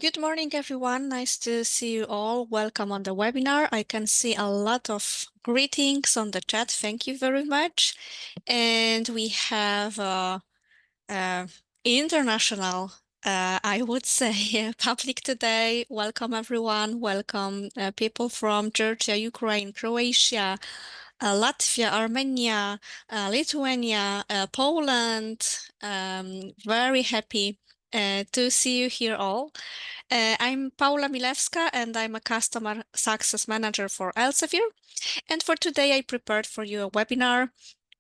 Good morning, everyone. Nice to see you all. Welcome on the webinar. I can see a lot of greetings on the chat. Thank you very much. And we have uh, international, I would say, public today. Welcome, everyone. Welcome, people from Georgia, Ukraine, Croatia, Latvia, Armenia, Lithuania, Poland. Very happy to see you here all. I'm Paula Milewska, and I'm a Customer Success Manager for Elsevier. And for today, I prepared for you a webinar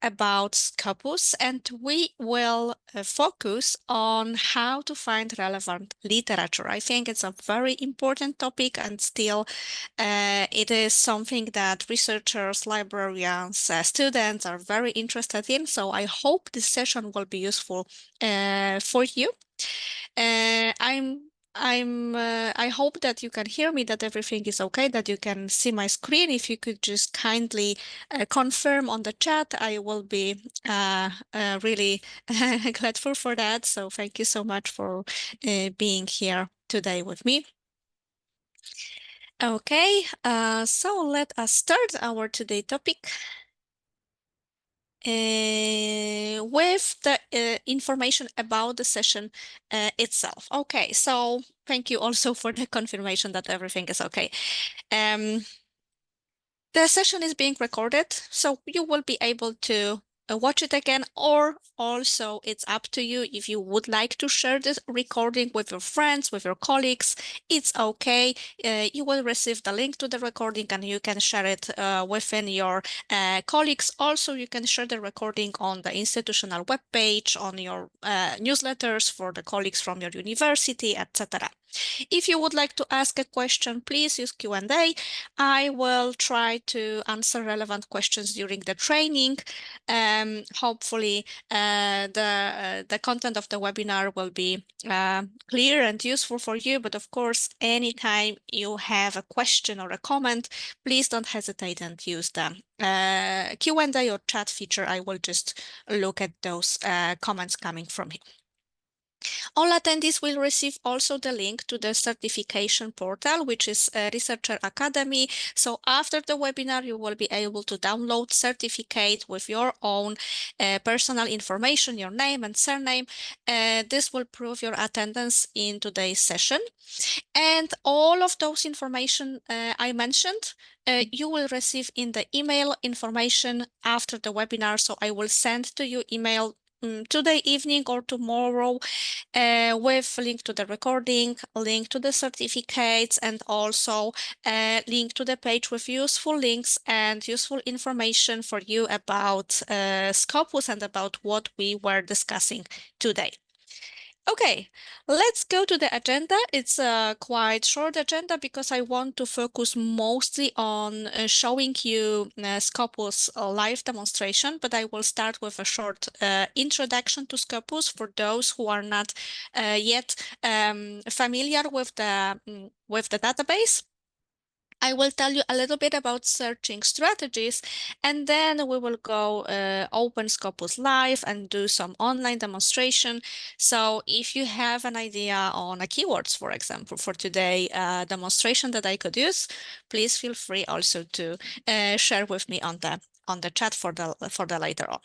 about Scopus, and we will focus on how to find relevant literature. I think it's a very important topic, and still it is something that researchers, librarians, students are very interested in. So I hope this session will be useful for you. I hope that you can hear me, that everything is okay, that you can see my screen. If you could just kindly confirm on the chat, I will be really grateful for that. So thank you so much for being here today with me. Okay, so let us start our today topic with the information about the session itself. Okay, so thank you also for the confirmation that everything is okay. The session is being recorded, so you will be able to watch it again, or also it's up to you if you would like to share this recording with your friends, with your colleagues. It's okay. You will receive the link to the recording and you can share it within your colleagues. Also, you can share the recording on the institutional webpage, on your newsletters for the colleagues from your university, etc. If you would like to ask a question, please use Q&A. I will try to answer relevant questions during the training. Hopefully, the content of the webinar will be clear and useful for you. But of course, anytime you have a question or a comment, please don't hesitate and use the Q&A or chat feature. I will just look at those comments coming from you. All attendees will receive also the link to the certification portal, which is Researcher Academy. So after the webinar, you will be able to download certificate with your own personal information, your name and surname. This will prove your attendance in today's session. And all of those information I mentioned, you will receive in the email information after the webinar. So I will send to you email today evening or tomorrow with link to the recording, link to the certificates, and also link to the page with useful links and useful information for you about Scopus and about what we were discussing today. Okay, let's go to the agenda. It's a quite short agenda because I want to focus mostly on showing you Scopus live demonstration, but I will start with a short introduction to Scopus for those who are not yet familiar with the database. I will tell you a little bit about searching strategies, and then we will go open Scopus Live and do some online demonstration. So if you have an idea on keywords, for example, for today demonstration that I could use, please feel free also to share with me on the chat for the later on.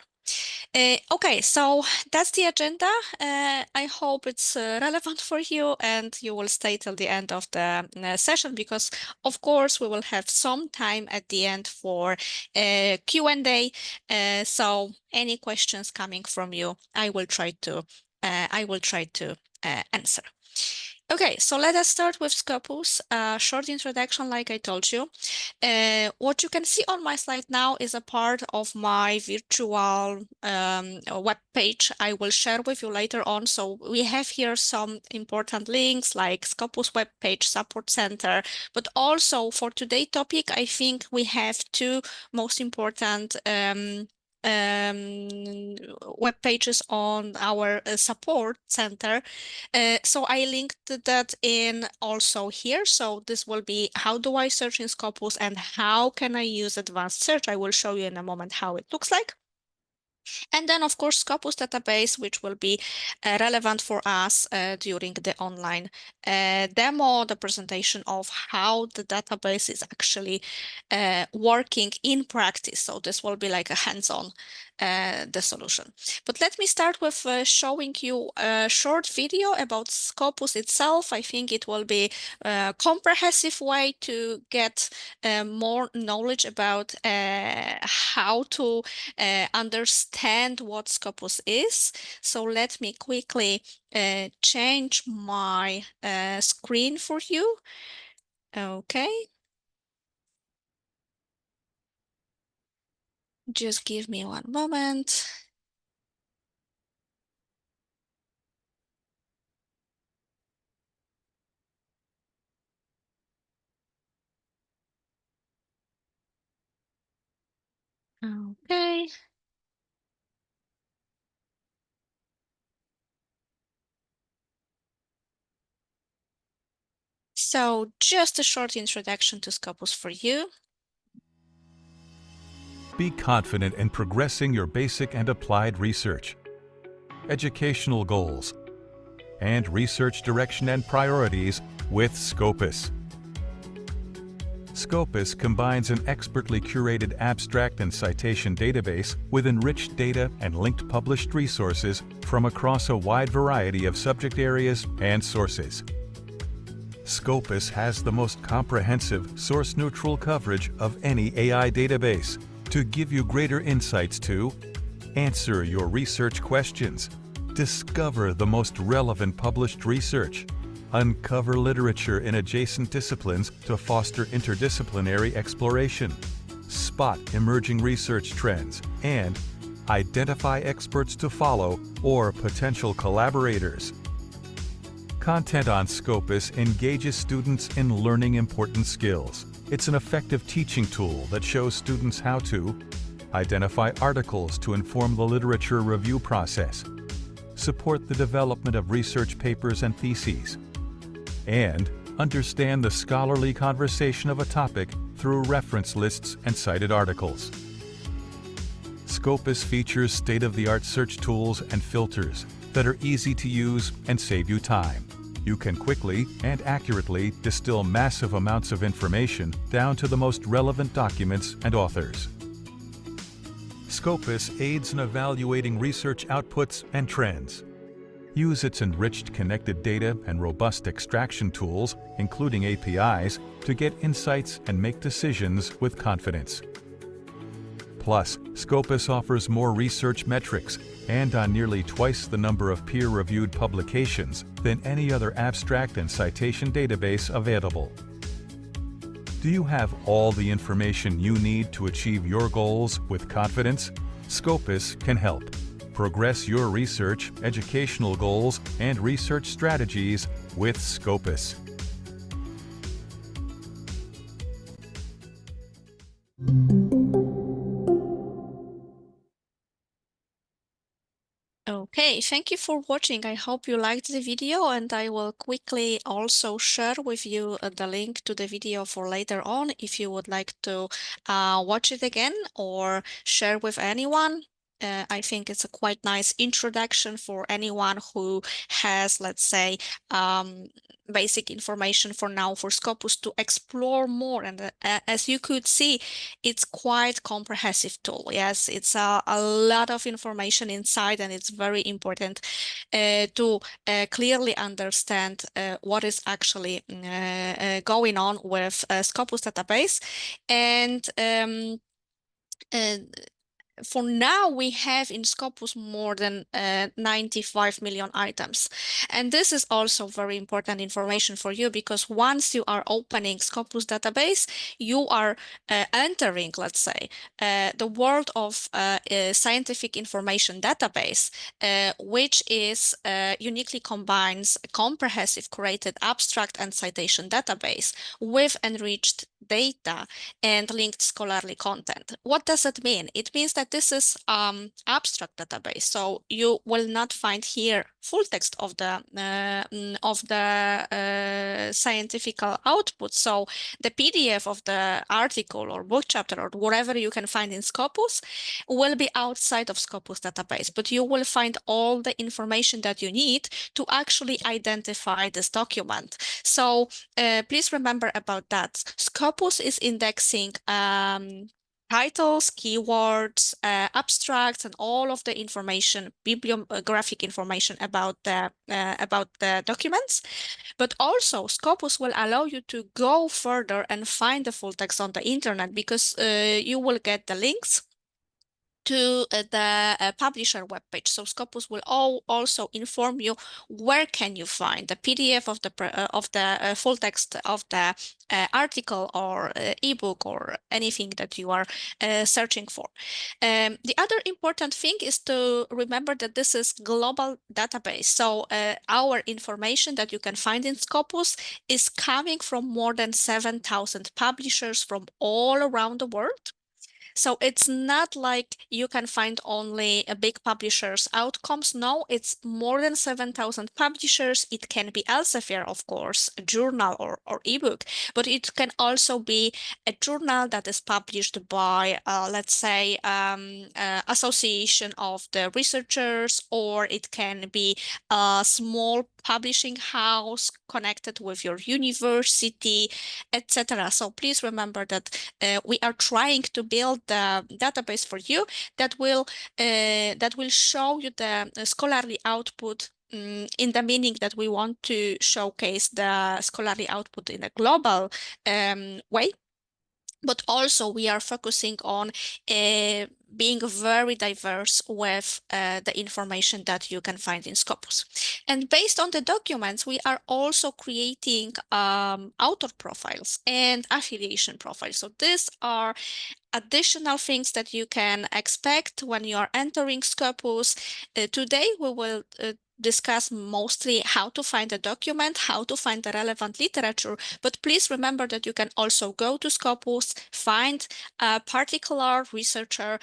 Okay, so that's the agenda. I hope it's relevant for you and you will stay till the end of the session because, of course, we will have some time at the end for Q&A. So any questions coming from you, I will try to answer. Okay, so let us start with Scopus. Short introduction, like I told you. What you can see on my slide now is a part of my virtual web page I will share with you later on. So we have here some important links like Scopus web page, support center, but also for today's topic, I think we have two most important web pages on our support center. So I linked that in also here. So this will be how do I search in Scopus and how can I use advanced search. I will show you in a moment how it looks like. And then, of course, Scopus database, which will be relevant for us during the online demo, the presentation of how the database is actually working in practice. So this will be like a hands-on the solution. But let me start with showing you a short video about Scopus itself. I think it will be a comprehensive way to get more knowledge about how to understand what Scopus is. So let me quickly change my screen for you. Okay. Just give me one moment. Okay. So just a short introduction to Scopus for you. Be confident in progressing your basic and applied research, educational goals, and research direction and priorities with Scopus. Scopus combines an expertly curated abstract and citation database with enriched data and linked published resources from across a wide variety of subject areas and sources. Scopus has the most comprehensive, source-neutral coverage of any AI database to give you greater insights to answer your research questions, discover the most relevant published research, uncover literature in adjacent disciplines to foster interdisciplinary exploration, spot emerging research trends, and identify experts to follow or potential collaborators. Content on Scopus engages students in learning important skills. It's an effective teaching tool that shows students how to identify articles to inform the literature review process, support the development of research papers and theses, and understand the scholarly conversation of a topic through reference lists and cited articles. Scopus features state-of-the-art search tools and filters that are easy to use and save you time. You can quickly and accurately distill massive amounts of information down to the most relevant documents and authors. Scopus aids in evaluating research outputs and trends. Use its enriched connected data and robust extraction tools, including APIs, to get insights and make decisions with confidence. Plus, Scopus offers more research metrics and on nearly twice the number of peer-reviewed publications than any other abstract and citation database available. Do you have all the information you need to achieve your goals with confidence? Scopus can help. Progress your research, educational goals, and research strategies with Scopus. Okay, thank you for watching. I hope you liked the video, and I will quickly also share with you the link to the video for later on if you would like to watch it again or share with anyone. I think it's a quite nice introduction for anyone who has, let's say, basic information for now for Scopus to explore more. And as you could see, it's quite comprehensive tool. Yes, it's a lot of information inside, and it's very important to clearly understand what is actually going on with Scopus database. And uh, for now, we have in Scopus more than 95 million items. And this is also very important information for you, because once you are opening Scopus database, you are entering, let's say, the world of a scientific information database, which is uniquely combines a comprehensive curated abstract and citation database with enriched data and linked scholarly content. What does it mean? It means that that this is abstract database, so you will not find here full text of the scientific output. So the PDF of the article or book chapter or whatever you can find in Scopus will be outside of Scopus database, but you will find all the information that you need to actually identify this document. So please remember about that. Scopus is indexing titles, keywords, abstracts, and all of the information, bibliographic information about the documents. But also, Scopus will allow you to go further and find the full text on the internet, because you will get the links to the publisher webpage. So Scopus will also inform you where can you find the PDF of the full text of the article or ebook or anything that you are searching for. The other important thing is to remember that this is global database. So our information that you can find in Scopus is coming from more than 7,000 publishers from all around the world. So it's not like you can find only a big publisher's outcomes. No, it's more than 7,000 publishers. It can be Elsevier, of course, a journal or ebook, but it can also be a journal that is published by, let's say, association of the researchers, or it can be a small publishing house connected with your university, etc. So please remember that we are trying to build the database for you that will show you the scholarly output, in the meaning that we want to showcase the scholarly output in a global way. But also we are focusing on being very diverse with the information that you can find in Scopus. And based on the documents, we are also creating author profiles and affiliation profiles. So these are additional things that you can expect when you are entering Scopus. Today, we will discuss mostly how to find a document, how to find the relevant literature, but please remember that you can also go to Scopus, find a particular researcher,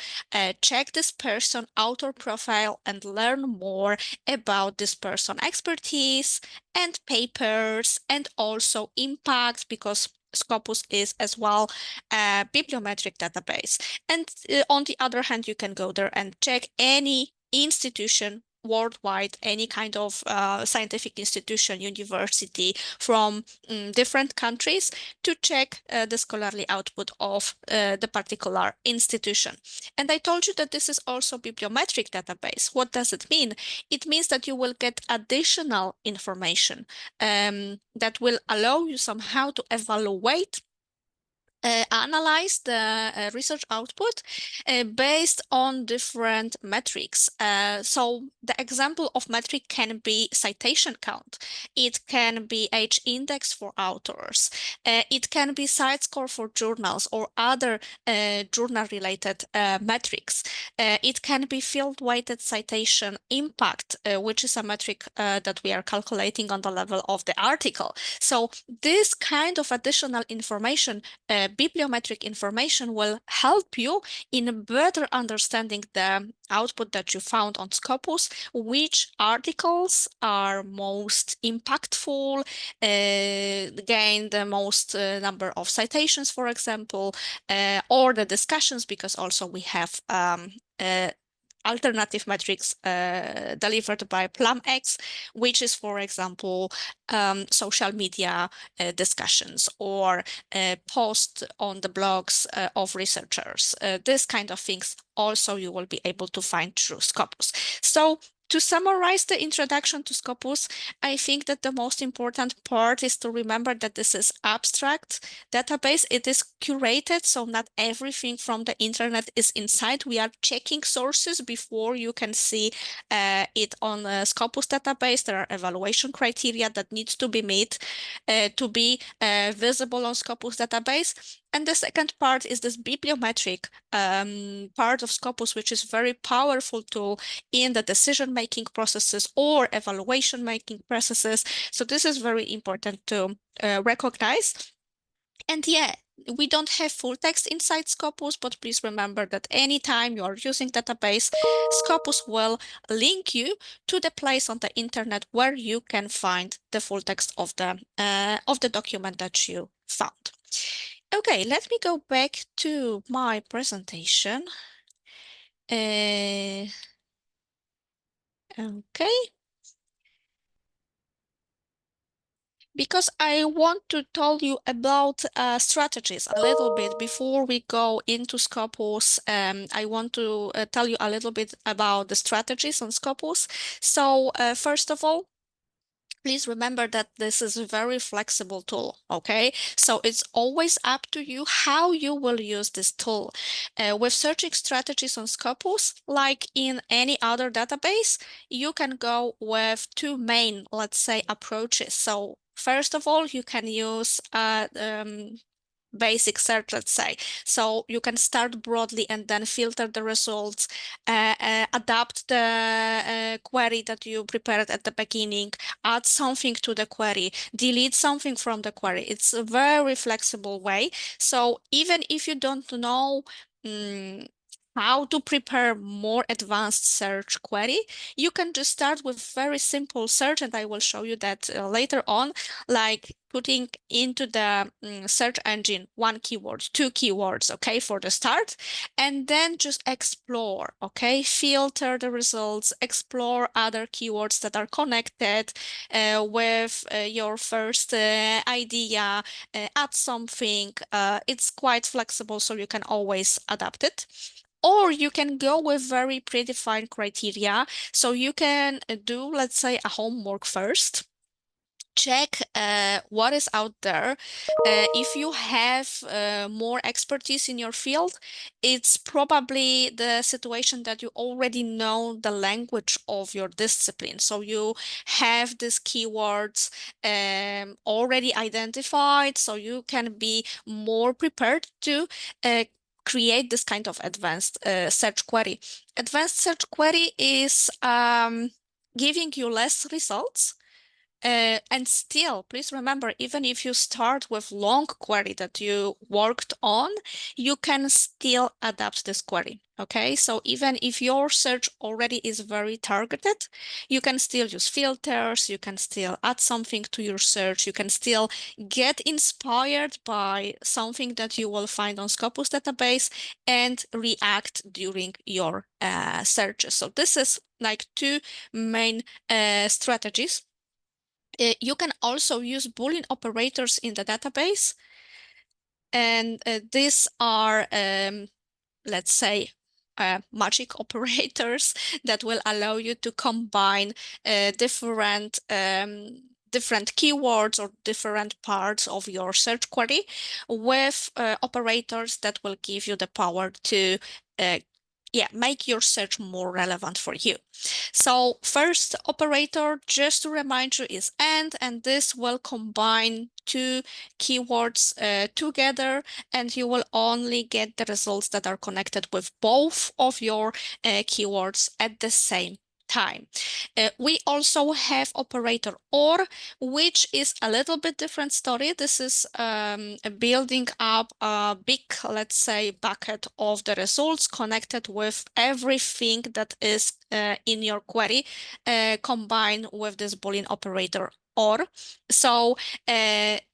check this person author profile, and learn more about this person expertise and papers, and also impact, because Scopus is as well a bibliometric database. And on the other hand, you can go there and check any institution worldwide, any kind of scientific institution, university from different countries, to check the scholarly output of the particular institution. And I told you that this is also bibliometric database. What does it mean? It means that you will get additional information that will allow you somehow to evaluate, analyze the research output based on different metrics. So the example of metric can be citation count. It can be H index for authors. It can be site score for journals or other journal-related metrics. It can be field-weighted citation impact, which is a metric that we are calculating on the level of the article. So this kind of additional information, bibliometric information, will help you in better understanding the output that you found on Scopus, which articles are most impactful, gain the most number of citations, for example, or the discussions, because also we have alternative metrics delivered by PlumX, which is, for example, social media discussions or posts on the blogs of researchers. This kind of things also you will be able to find through Scopus. So to summarize the introduction to Scopus, I think that the most important part is to remember that this is abstract database. It is curated, so not everything from the internet is inside. We are checking sources before you can see it on the Scopus database. There are evaluation criteria that needs to be met to be visible on Scopus database. And the second part is this bibliometric part of Scopus, which is very powerful tool in the decision-making processes or evaluation-making processes. So this is very important to recognize. And yeah, we don't have full text inside Scopus, but please remember that anytime you are using database, Scopus will link you to the place on the internet where you can find the full text of the document that you found. Okay, let me go back to my presentation. Okay. Because I want to tell you about strategies a little bit before we go into Scopus. I want to tell you a little bit about the strategies on Scopus. So first of all, please remember that this is a very flexible tool, okay? So it's always up to you how you will use this tool. With searching strategies on Scopus, like in any other database, you can go with two main, let's say, approaches. So first of all, you can use basic search, let's say. So you can start broadly and then filter the results, adapt the query that you prepared at the beginning, add something to the query, delete something from the query. It's a very flexible way. So even if you don't know mm, how to prepare more advanced search query, you can just start with very simple search, and I will show you that later on, like putting into the search engine one keyword, two keywords, okay, for the start, and then just explore, okay, filter the results, explore other keywords that are connected with your first idea, add something. It's quite flexible, so you can always adapt it. Or you can go with very predefined criteria. So you can do, let's say, a homework first, check what is out there. If you have more expertise in your field, it's probably the situation that you already know the language of your discipline. So you have these keywords already identified, so you can be more prepared to create this kind of advanced search query. Advanced search query is giving you less results, and still, please remember, even if you start with long query that you worked on, you can still adapt this query. Okay, so even if your search already is very targeted, you can still use filters, you can still add something to your search, you can still get inspired by something that you will find on Scopus database and react during your searches. So this is like two main strategies. You can also use Boolean operators in the database. And these are, let's say, magic operators that will allow you to combine different keywords or different parts of your search query with operators that will give you the power to make your search more relevant for you. So first operator, just to remind you, is and this will combine two keywords together, and you will only get the results that are connected with both of your keywords at the same time. We also have operator or, which is a little bit different story. This is building up a big, let's say, bucket of the results connected with everything that is in your query, combined with this Boolean operator or. So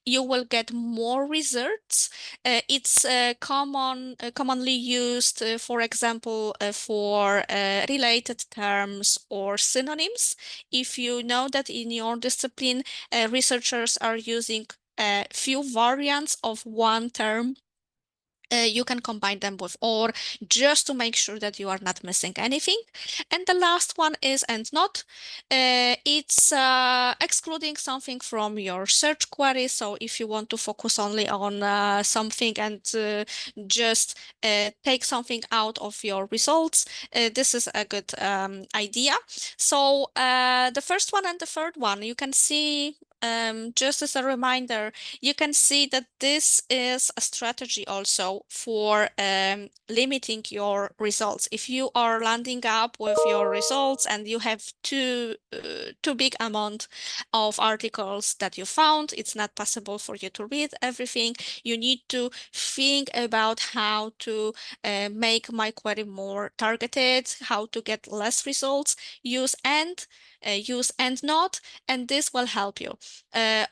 you will get more results. It's commonly used, for example, for related terms or synonyms. If you know that in your discipline, researchers are using a few variants of one term, you can combine them with or, just to make sure that you are not missing anything. And the last one is and not. It's excluding something from your search query. So if you want to focus only on something and just take something out of your results, this is a good idea. So the first one and the third one, you can see just as a reminder, you can see that this is a strategy also for limiting your results. If you are landing up with your results and you have too big amount of articles that you found, it's not possible for you to read everything. You need to think about how to make my query more targeted, how to get less results, use and not, and this will help you.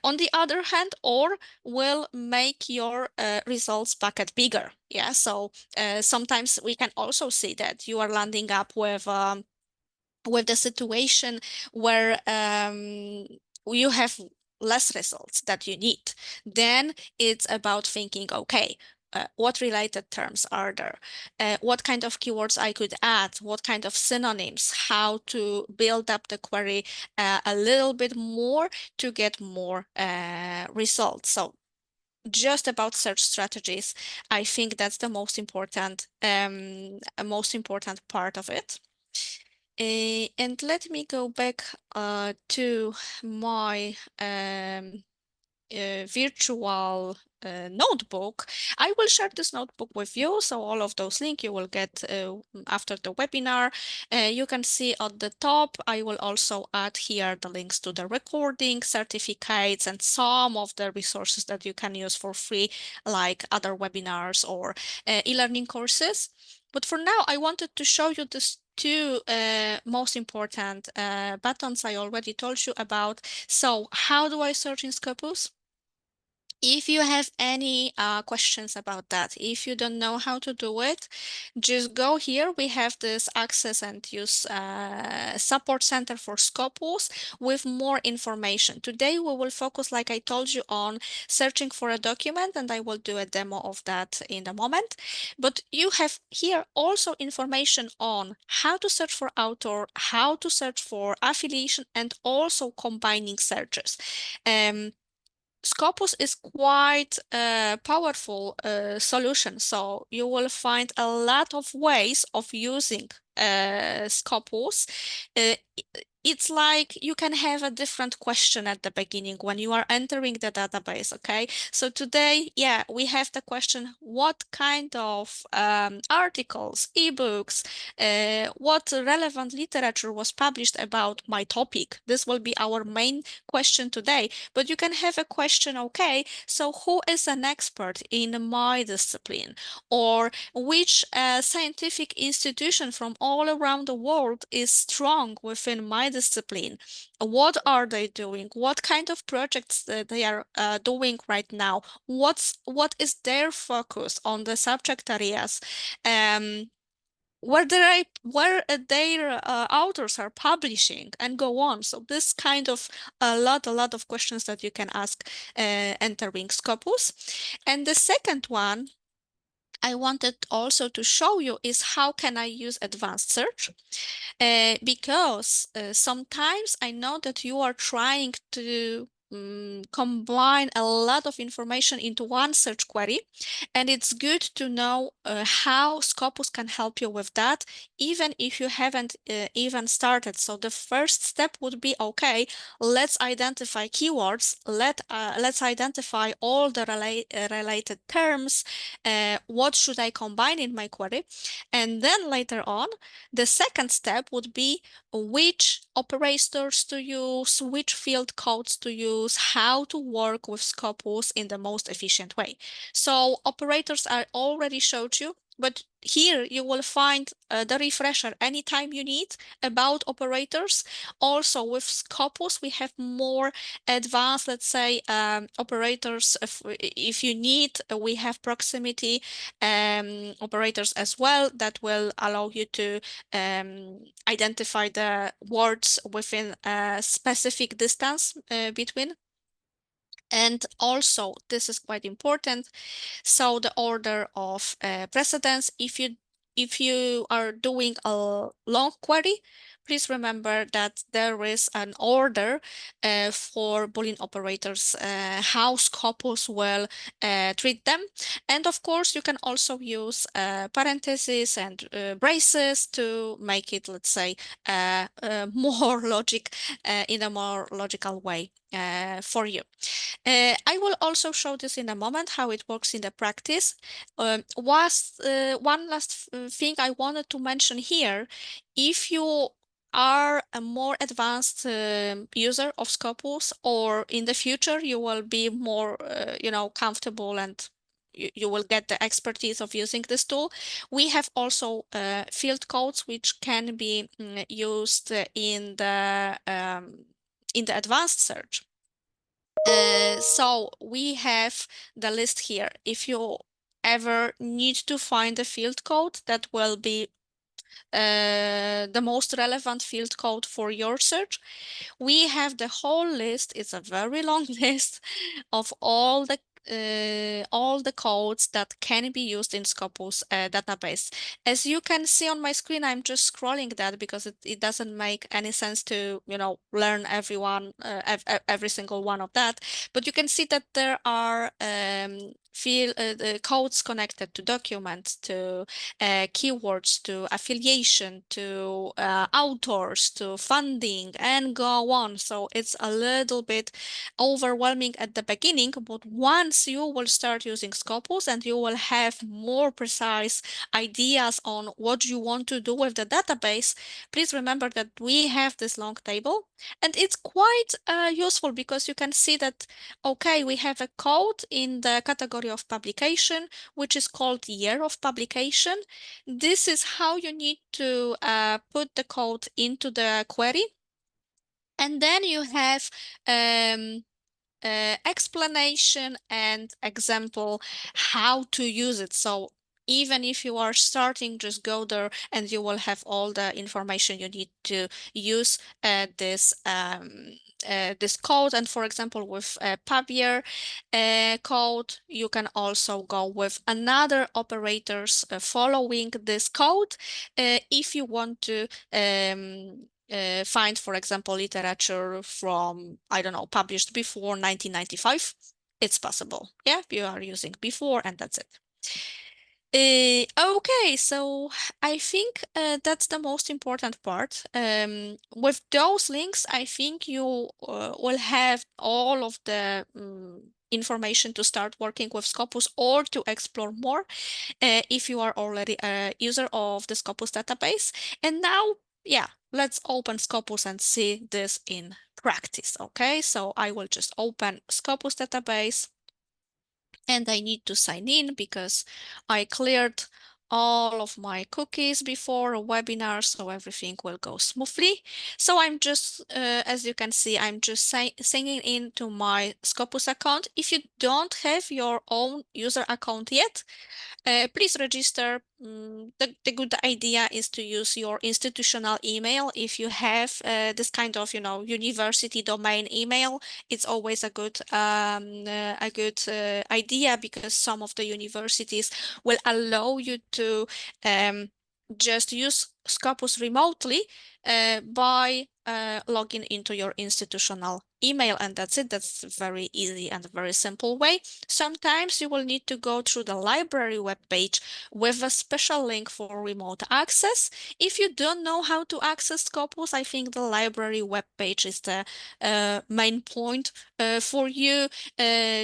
On the other hand, or will make your results bucket bigger. Yeah, so sometimes we can also see that you are landing up with the situation where you have less results that you need. Then it's about thinking, okay, what related terms are there? What kind of keywords I could add? What kind of synonyms? How to build up the query a little bit more to get more results. So just about search strategies, I think that's the most important part of it. And let me go back to my virtual notebook. I will share this notebook with you, so all of those links you will get after the webinar. You can see at the top, I will also add here the links to the recording, certificates, and some of the resources that you can use for free, like other webinars or e-learning courses. But for now, I wanted to show you this two most important buttons I already told you about. So how do I search in Scopus? If you have any questions about that, if you don't know how to do it, just go here. We have this access and use support center for Scopus with more information. Today we will focus, like I told you, on searching for a document, and I will do a demo of that in a moment. But you have here also information on how to search for author, how to search for affiliation, and also combining searches. Scopus is quite a powerful solution, so you will find a lot of ways of using Scopus. It's like you can have a different question at the beginning when you are entering the database, okay? So today, yeah, we have the question, what kind of articles, ebooks, what relevant literature was published about my topic? This will be our main question today. But you can have a question, okay, so who is an expert in my discipline? Or which scientific institution from all around the world is strong within my discipline? What are they doing? What kind of projects they are doing right now? What is their focus on the subject areas? Where their authors are publishing, and go on. So this kind of a lot of questions that you can ask entering Scopus. And the second one I wanted also to show you is how can I use advanced search? Because sometimes I know that you are trying to combine a lot of information into one search query, and it's good to know how Scopus can help you with that, even if you haven't even started. So the first step would be, okay, let's identify keywords, let's identify all the related terms, what should I combine in my query, and then later on, the second step would be which operators to use, which field codes to use, how to work with Scopus in the most efficient way. So operators I already showed you, but here you will find the refresher anytime you need about operators. Also with Scopus, we have more advanced, let's say, operators. If you need, we have proximity operators as well that will allow you to identify the words within a specific distance between. And also, this is quite important. So the order of precedence, if you are doing a long query, please remember that there is an order for Boolean operators, how Scopus will treat them. And of course, you can also use parentheses and braces to make it, let's say, more logic in a more logical way for you. I will also show this in a moment, how it works in the practice. One last thing I wanted to mention here, if you are a more advanced user of Scopus, or in the future you will be more, comfortable, and you will get the expertise of using this tool. We have also field codes which can be used in the advanced search. So we have the list here. If you ever need to find a field code that will be the most relevant field code for your search, we have the whole list. It's a very long list of all the codes that can be used in Scopus database. As you can see on my screen, I'm just scrolling that because it doesn't make any sense to, learn every single one of that. But you can see that there are the codes connected to documents, to keywords, to affiliation, to authors, to funding, and go on. So it's a little bit overwhelming at the beginning, but once you will start using Scopus and you will have more precise ideas on what you want to do with the database, please remember that we have this long table, and it's quite useful because you can see that, okay, we have a code in the category of publication, which is called year of publication. This is how you need to put the code into the query. And then you have explanation and example how to use it. So even if you are starting, just go there and you will have all the information you need to use this code. And for example, with Pavier code, you can also go with another operators following this code if you want to find, for example, literature from, I don't know, published before 1995. It's possible. Yeah, you are using before, and that's it. Okay, so I think that's the most important part. With those links, I think you will have all of the information to start working with Scopus or to explore more if you are already a user of the Scopus database. And now, yeah, let's open Scopus and see this in practice. Okay, so I will just open Scopus database. And I need to sign in because I cleared all of my cookies before a webinar, so everything will go smoothly. So I'm just, as you can see, I'm just signing in to my Scopus account. If you don't have your own user account yet, please register. The good idea is to use your institutional email. If you have this kind of, university domain email, it's always a good idea because some of the universities will allow you to just use Scopus remotely by logging into your institutional email, and that's it. That's very easy and very simple way. Sometimes you will need to go through the library webpage with a special link for remote access. If you don't know how to access Scopus, I think the library webpage is the main point for you.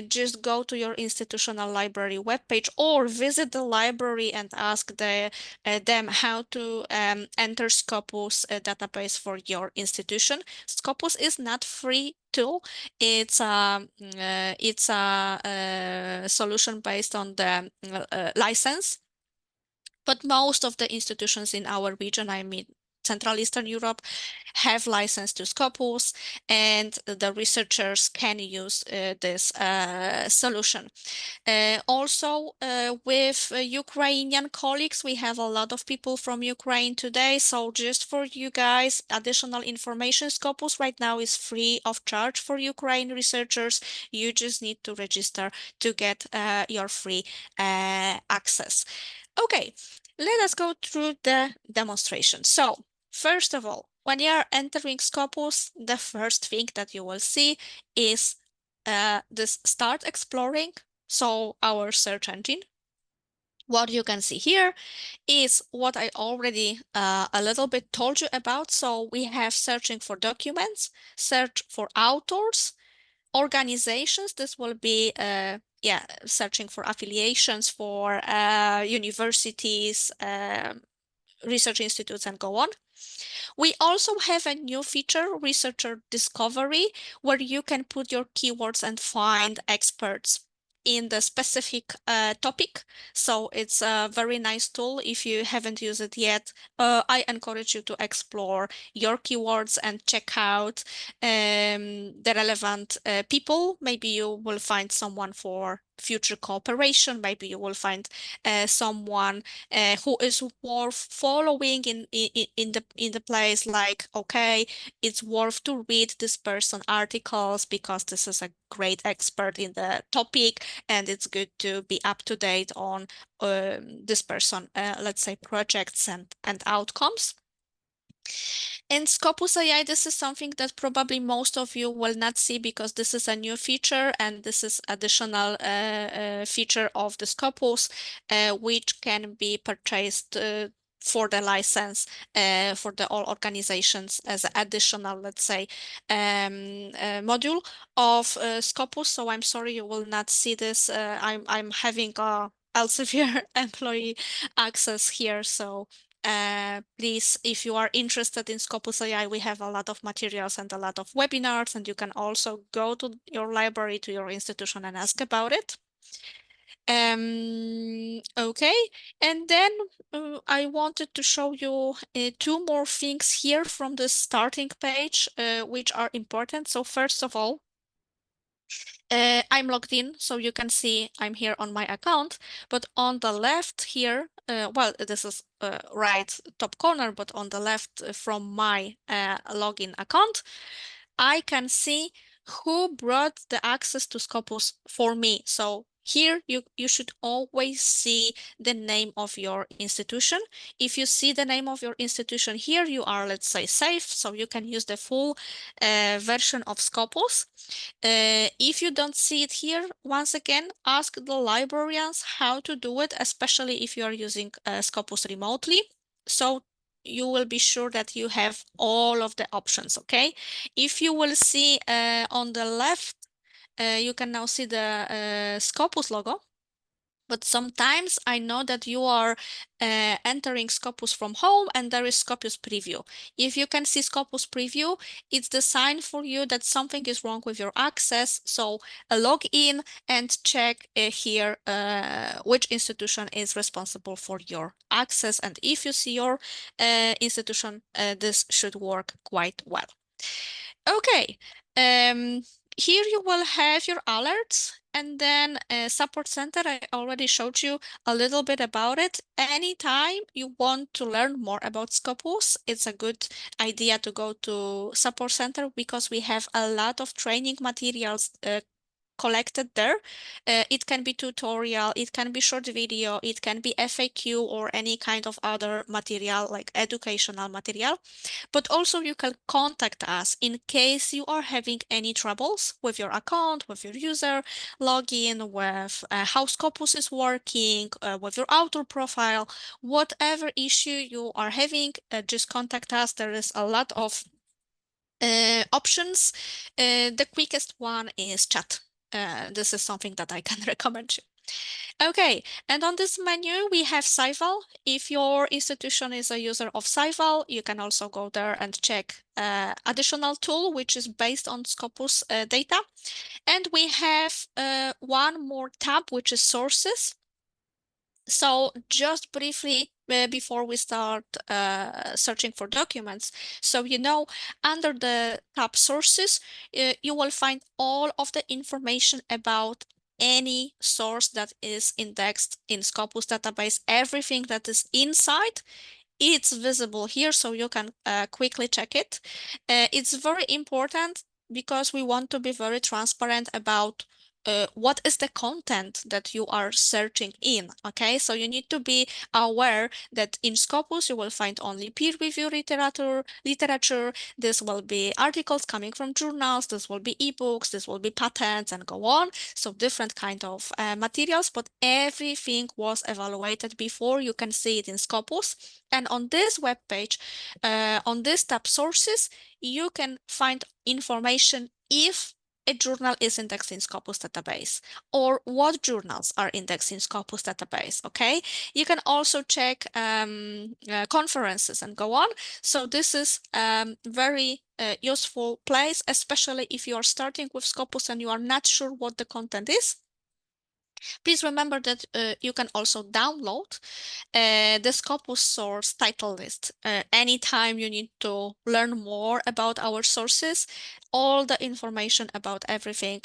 Just go to your institutional library webpage or visit the library and ask them how to enter Scopus database for your institution. Scopus is not free tool. It's a solution based on the license, but most of the institutions in our region, I mean Central Eastern Europe, have license to Scopus, and the researchers can use this solution. Also, with Ukrainian colleagues, we have a lot of people from Ukraine today. So just for you guys, additional information, Scopus right now is free of charge for Ukraine researchers. You just need to register to get your free access. Okay, let us go through the demonstration. So first of all, when you're entering Scopus, the first thing that you will see is this Start Exploring, so our search engine. What you can see here is what I already a little bit told you about. So we have searching for documents, search for authors, organizations. This will be yeah, searching for affiliations for universities, research institutes, and go on. We also have a new feature, Researcher Discovery, where you can put your keywords and find experts in the specific topic. So it's a very nice tool. If you haven't used it yet, I encourage you to explore your keywords and check out the relevant people. Maybe you will find someone for future cooperation. Maybe you will find someone who is worth following in the place, like, okay, it's worth to read this person articles because this is a great expert in the topic, and it's good to be up to date on this person, let's say, projects and outcomes. In Scopus AI, this is something that probably most of you will not see because this is a new feature, and this is additional feature of the Scopus, which can be purchased for the license for the all organizations as additional, let's say, module of Scopus. So I'm sorry you will not see this. I'm having a Elsevier employee access here, so please, if you are interested in Scopus AI, we have a lot of materials and a lot of webinars, and you can also go to your library, to your institution, and ask about it. Okay, and then I wanted to show you two more things here from the starting page, which are important. So first of all, I'm logged in, so you can see I'm here on my account, but on the left here, well, this is right top corner, but on the left from my login account, I can see who brought the access to Scopus for me. So here you should always see the name of your institution. If you see the name of your institution here, you are, let's say, safe, so you can use the full version of Scopus. If you don't see it here, once again, ask the librarians how to do it, especially if you are using Scopus remotely. So you will be sure that you have all of the options, okay? If you will see on the left, you can now see the Scopus logo. But sometimes I know that you are entering Scopus from home and there is Scopus preview. If you can see Scopus preview, it's the sign for you that something is wrong with your access. So log in and check here which institution is responsible for your access. And if you see your institution, this should work quite well. Okay, here you will have your alerts, and then support center. I already showed you a little bit about it. Anytime you want to learn more about Scopus, it's a good idea to go to support center because we have a lot of training materials collected there. It can be tutorial, it can be short video, it can be FAQ or any kind of other material like educational material. But also you can contact us in case you are having any troubles with your account, with your user login, with how Scopus is working, with your author profile, whatever issue you are having, just contact us. There is a lot of options. The quickest one is chat. This is something that I can recommend you. Okay, and on this menu we have Scival. If your institution is a user of Scival, you can also go there and check additional tool which is based on Scopus data. And we have one more tab which is sources. So just briefly before we start searching for documents, so under the tab sources, you will find all of the information about any source that is indexed in Scopus database. Everything that is inside, it's visible here, so you can quickly check it. It's very important because we want to be very transparent about what is the content that you are searching in. Okay, so you need to be aware that in Scopus you will find only peer-reviewed literature. This will be articles coming from journals. This will be ebooks. This will be patents and go on. So different kind of materials, but everything was evaluated before you can see it in Scopus. And on this web page, on this tab sources, you can find information if a journal is indexed in Scopus database or what journals are indexed in Scopus database. Okay, you can also check conferences and go on. So this is very useful place, especially if you are starting with Scopus and you are not sure what the content is. Please remember that you can also download the Scopus source title list. Anytime you need to learn more about our sources, all the information about everything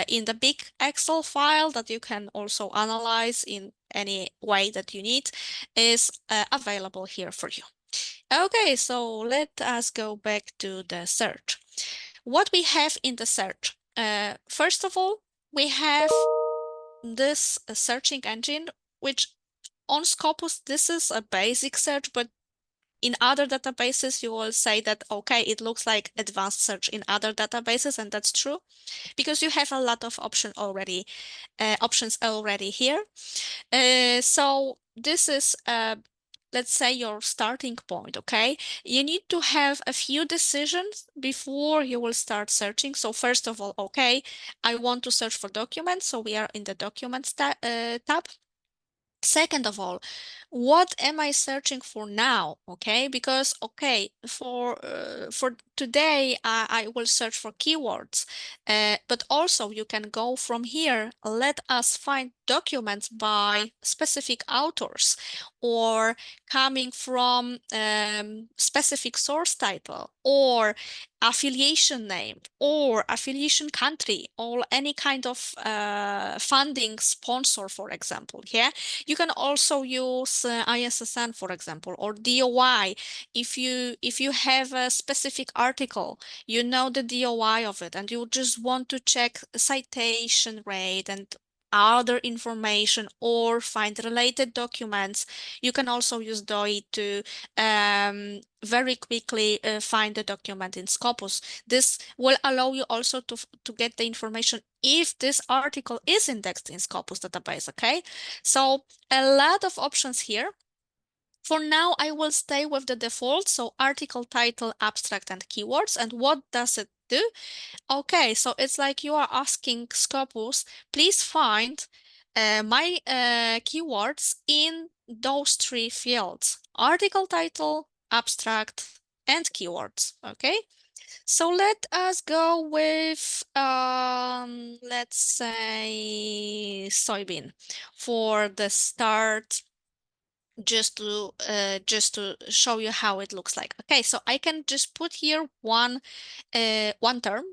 in the big Excel file that you can also analyze in any way that you need is available here for you. Okay, so let us go back to the search. What we have in the search? First of all, we have this searching engine, which on Scopus, this is a basic search, but in other databases, you will say that, okay, it looks like advanced search in other databases, and that's true because you have a lot of options already here. So this is, let's say, your starting point, okay? You need to have a few decisions before you will start searching. So first of all, okay, I want to search for documents, so we are in the Documents tab. Second of all, what am I searching for now? Okay, because okay, for today, I will search for keywords, but also you can go from here. Let us find documents by specific authors or coming from specific source title or affiliation name or affiliation country or any kind of funding sponsor, for example. Yeah, you can also use ISSN, for example, or DOI. If you have a specific article, you know the DOI of it, and you just want to check citation rate and other information or find related documents, you can also use DOI to very quickly find the document in Scopus. This will allow you also to get the information if this article is indexed in Scopus database, okay? So a lot of options here. For now, I will stay with the default, so article title, abstract, and keywords. And what does it do? Okay, so it's like you are asking Scopus, please find my keywords in those three fields: article title, abstract, and keywords. Okay, so let us go with, let's say, soybean for the start, just to show you how it looks like. Okay, so I can just put here one term,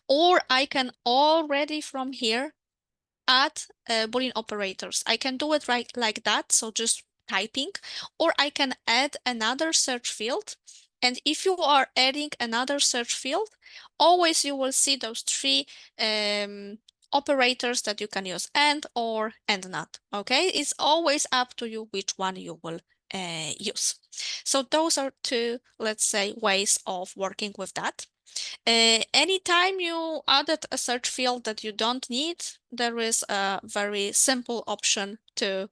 or I can already from here add Boolean operators. I can do it right like that, so just typing, or I can add another search field. And if you are adding another search field, always you will see those three operators that you can use: and, or, and not. Okay, it's always up to you which one you will use. So those are two, let's say, ways of working with that. Anytime you added a search field that you don't need, there is a very simple option to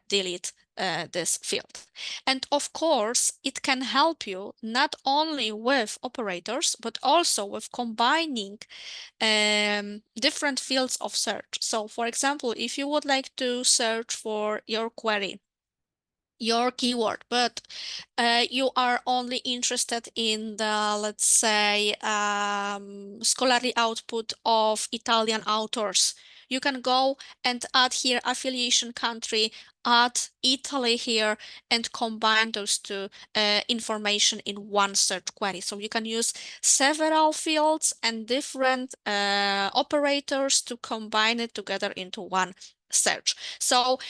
delete this field. And of course, it can help you not only with operators, but also with combining different fields of search. So for example, if you would like to search for your query, your keyword, but you are only interested in the, let's say, scholarly output of Italian authors. You can go and add here affiliation country, add Italy here, and combine those two information in one search query. So you can use several fields and different operators to combine it together into one search. So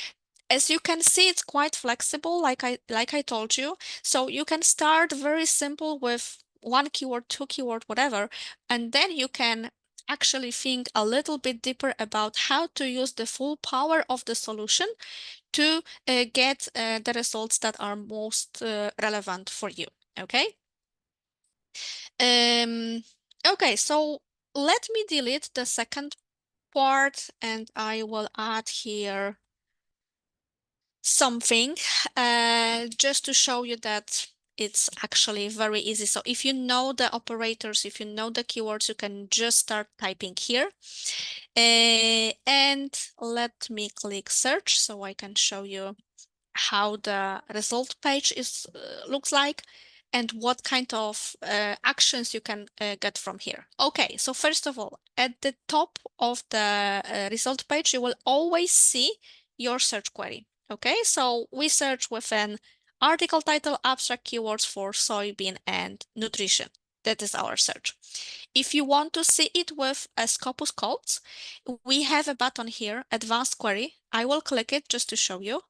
as you can see, it's quite flexible, like I told you. So you can start very simple with one keyword, two keyword, whatever, and then you can actually think a little bit deeper about how to use the full power of the solution to get the results that are most relevant for you. Okay. Um, okay, so let me delete the second part and I will add here something just to show you that it's actually very easy. So if you know the operators, if you know the keywords, you can just start typing here. And let me click search so I can show you how the result page is looks like and what kind of actions you can get from here. Okay, so first of all, at the top of the result page, you will always see your search query. Okay, so we search with an article title, abstract keywords for soybean and nutrition. That is our search. If you want to see it with a Scopus codes, we have a button here, Advanced Query. I will click it just to show you.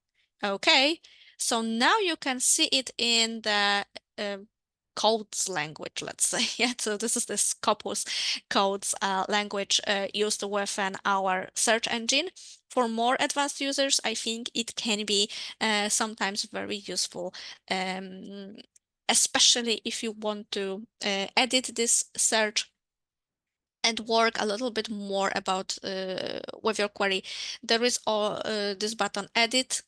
Okay, so now you can see it in the uh, codes language, let's say. Yeah, so this is the Scopus codes language used within our search engine. For more advanced users, I think it can be sometimes very useful, especially if you want to edit this search and work a little bit more about with your query. There is this button edit,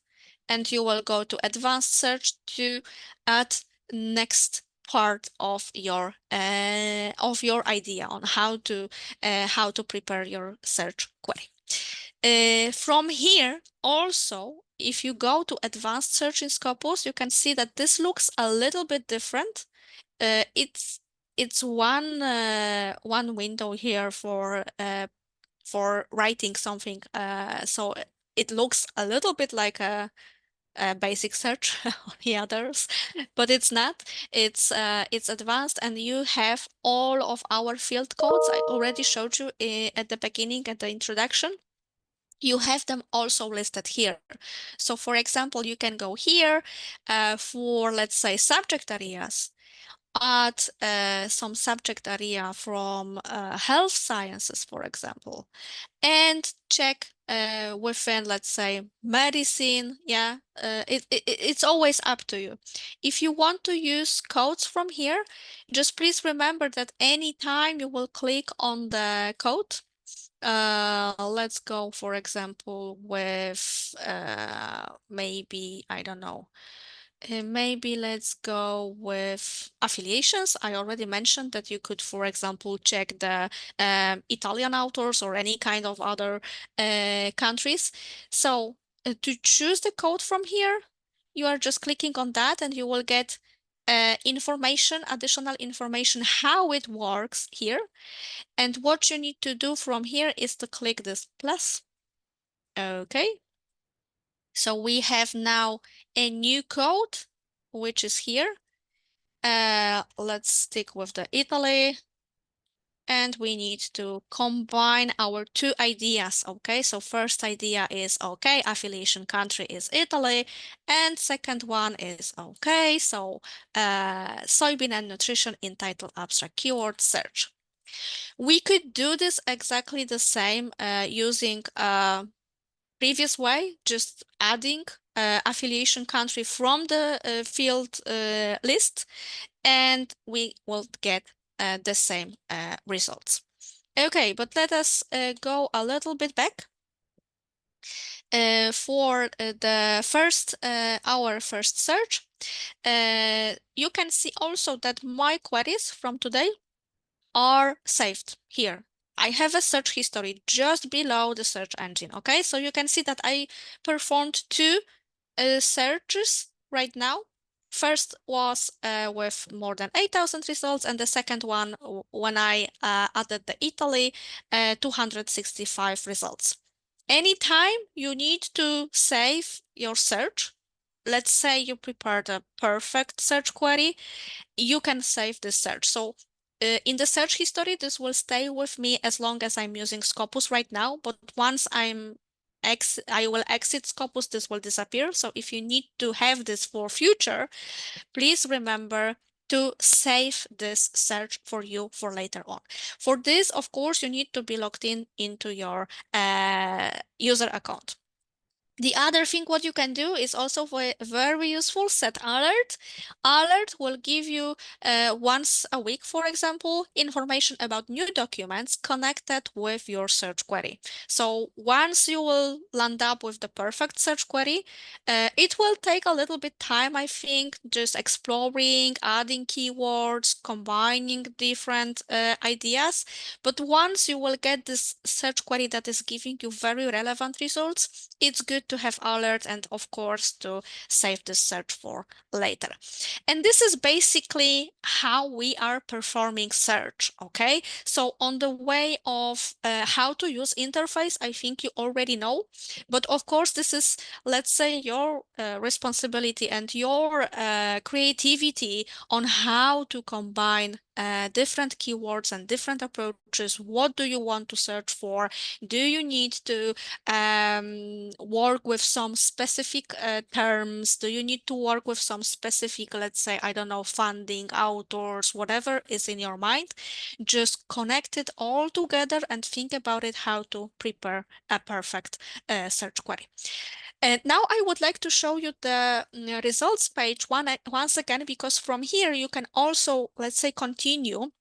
and you will go to advanced search to add next part of your idea on how to prepare your search query. From here, also, if you go to advanced search in Scopus, you can see that this looks a little bit different. It's one window here for writing something. So it looks a little bit like a basic search on the others, but it's not. It's advanced, and you have all of our field codes. I already showed you at the beginning at the introduction. You have them also listed here. So for example, you can go here for, let's say, subject areas, add some subject area from health sciences, for example, and check within, let's say, medicine. Yeah, it's always up to you. If you want to use codes from here, just please remember that anytime you will click on the code, let's go, for example, with maybe, I don't know, maybe let's go with affiliations. I already mentioned that you could, for example, check the Italian authors or any kind of other countries. So to choose the code from here, you are just clicking on that and you will get information, additional information, how it works here. And what you need to do from here is to click this plus. Okay. So we have now a new code, which is here. Let's stick with the Italy. And we need to combine our two ideas. Okay, so first idea is okay, affiliation country is Italy. And second one is okay, so soybean and nutrition in title abstract keyword search. We could do this exactly the same using previous way, just adding affiliation country from the field list, and we will get the same results. Okay, but let us go a little bit back. For the first, our first search, you can see also that my queries from today are saved here. I have a search history just below the search engine. Okay, so you can see that I performed two searches right now. First was with more than 8,000 results, and the second one, when I added the Italy, 265 results. Anytime you need to save your search, let's say you prepared a perfect search query, you can save this search. So in the search history, this will stay with me as long as I'm using Scopus right now. But once I will exit Scopus, this will disappear. So if you need to have this for future, please remember to save this search for you for later on. For this, of course, you need to be logged in into your user account. The other thing what you can do is also very useful, set alert. Alert will give you once a week, for example, information about new documents connected with your search query. So once you will land up with the perfect search query, it will take a little bit time, I think, just exploring, adding keywords, combining different ideas. But once you will get this search query that is giving you very relevant results, it's good to have alert and of course to save this search for later. And this is basically how we are performing search, okay? So on the way of how to use interface, I think you already know, but of course this is, let's say, your responsibility and your creativity on how to combine different keywords and different approaches. What do you want to search for? Do you need to work with some specific terms? Do you need to work with some specific, let's say, I don't know, funding, authors, whatever is in your mind? Just connect it all together and think about it how to prepare a perfect search query. And now I would like to show you the results page once again, because from here you can also, let's say, continue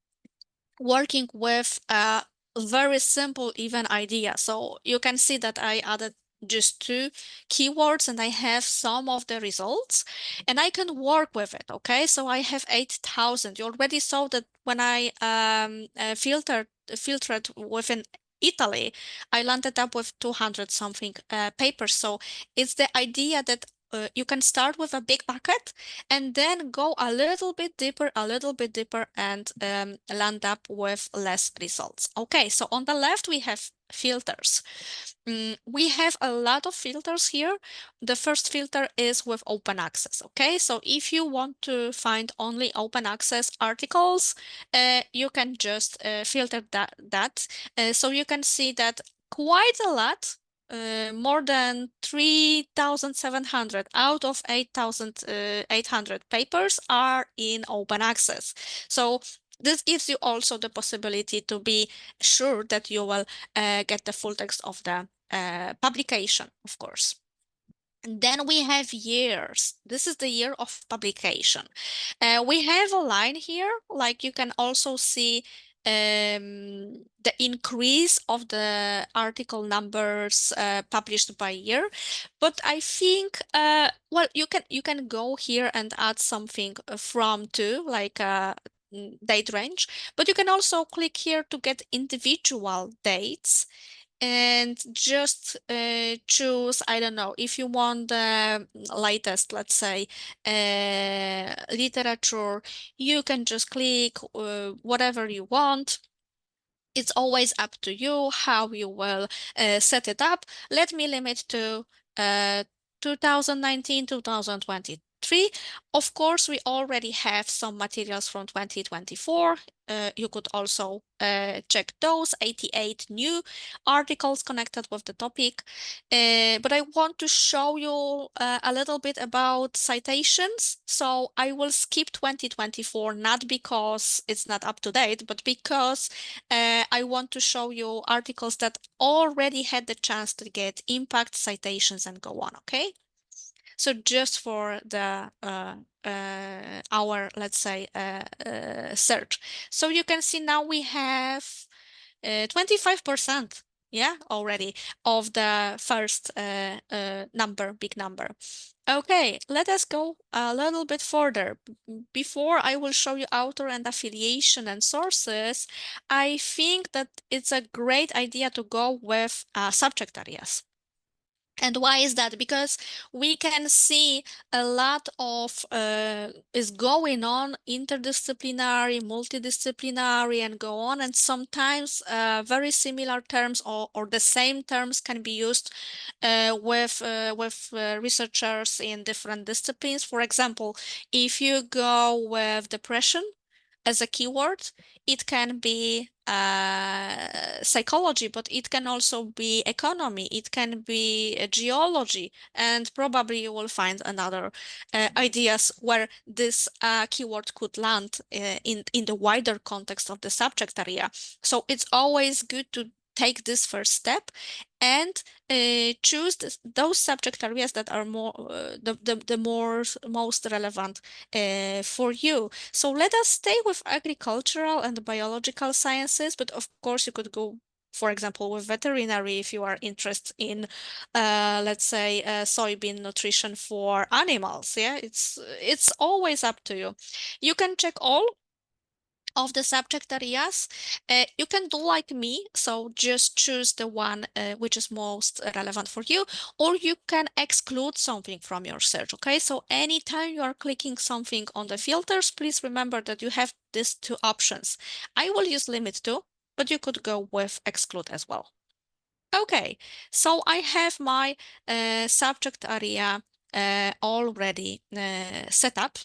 working with a very simple even idea. So you can see that I added just two keywords and I have some of the results and I can work with it. Okay, so I have 8,000. You already saw that when I filtered within Italy, I landed up with 200 something papers. So it's the idea that you can start with a big bucket and then go a little bit deeper, and land up with less results. Okay, so on the left we have filters. We have a lot of filters here. The first filter is with open access. Okay, so if you want to find only open access articles, you can just filter that. So you can see that quite a lot, more than 3,700 out of 8,800 papers are in open access. So this gives you also the possibility to be sure that you will get the full text of the publication, of course. And then we have years. This is the year of publication. We have a line here, like you can also see the increase of the article numbers published by year. But I think, well, you can go here and add something from to, like date range, but you can also click here to get individual dates and just choose, I don't know, if you want the latest, let's say, literature, you can just click whatever you want. It's always up to you how you will set it up. Let me limit to 2019, 2023. Of course, we already have some materials from 2024. You could also check those 88 new articles connected with the topic. But I want to show you a little bit about citations. So I will skip 2024, not because it's not up to date, but because I want to show you articles that already had the chance to get impact citations and go on, okay? So just for the our, let's say, search. So you can see now we have 25%, yeah, already of the first number, big number. Okay, let us go a little bit further. Before I will show you author and affiliation and sources, I think that it's a great idea to go with subject areas. And why is that? Because we can see a lot of is going on, interdisciplinary, multidisciplinary, and go on. And sometimes very similar terms or the same terms can be used with researchers in different disciplines. For example, if you go with depression, as a keyword. It can be psychology, but it can also be economy, it can be geology, and probably you will find another ideas where this keyword could land in the wider context of the subject area. So it's always good to take this first step and choose those subject areas that are more the more most relevant for you. So let us stay with agricultural and biological sciences, but of course you could go, for example, with veterinary if you are interested in, let's say, soybean nutrition for animals. Yeah, it's always up to you. You can check all of the subject areas. You can do like me, so just choose the one which is most relevant for you, or you can exclude something from your search. Okay, so anytime you are clicking something on the filters, please remember that you have these two options. I will use limit to, but you could go with exclude as well. Okay, so I have my subject area already set up.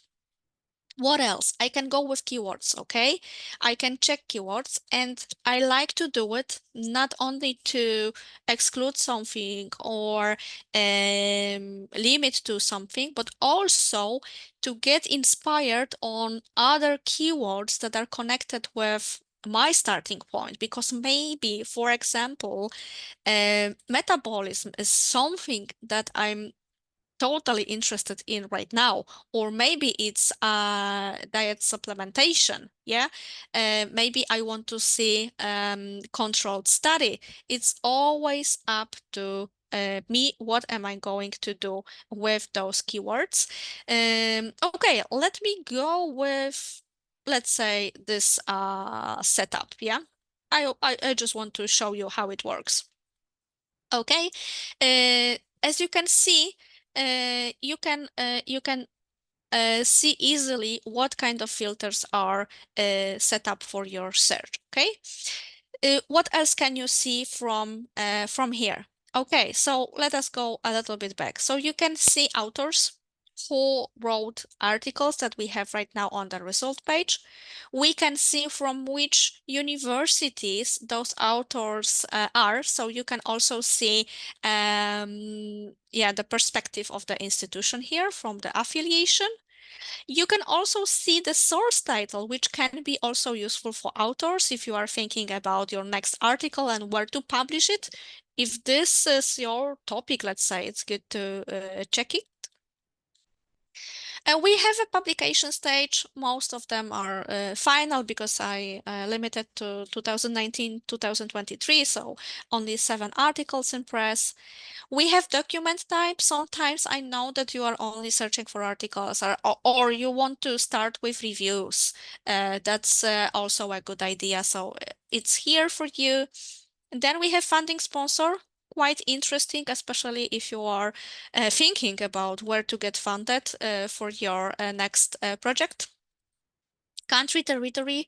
What else? I can go with keywords, okay? I can check keywords, and I like to do it not only to exclude something or limit to something, but also to get inspired on other keywords that are connected with my starting point. Because maybe, for example, metabolism is something that I'm totally interested in right now, or maybe it's diet supplementation. Yeah, maybe I want to see controlled study. It's always up to me. What am I going to do with those keywords? Okay, let me go with, let's say, this setup. Yeah, I just want to show you how it works. Okay, as you can see, you can see easily what kind of filters are set up for your search. Okay, what else can you see from here? Okay, so let us go a little bit back. So you can see authors who wrote articles that we have right now on the result page. We can see from which universities those authors are. So you can also see, yeah, the perspective of the institution here from the affiliation. You can also see the source title, which can be also useful for authors if you are thinking about your next article and where to publish it. If this is your topic, let's say, it's good to check it. We have a publication stage. Most of them are final because I limited to 2019, 2023, so only 7 articles in press. We have document type. Sometimes I know that you are only searching for articles, or you want to start with reviews. That's also a good idea. So it's here for you. And then we have funding sponsor. Quite interesting, especially if you are thinking about where to get funded for your next project. Country, territory.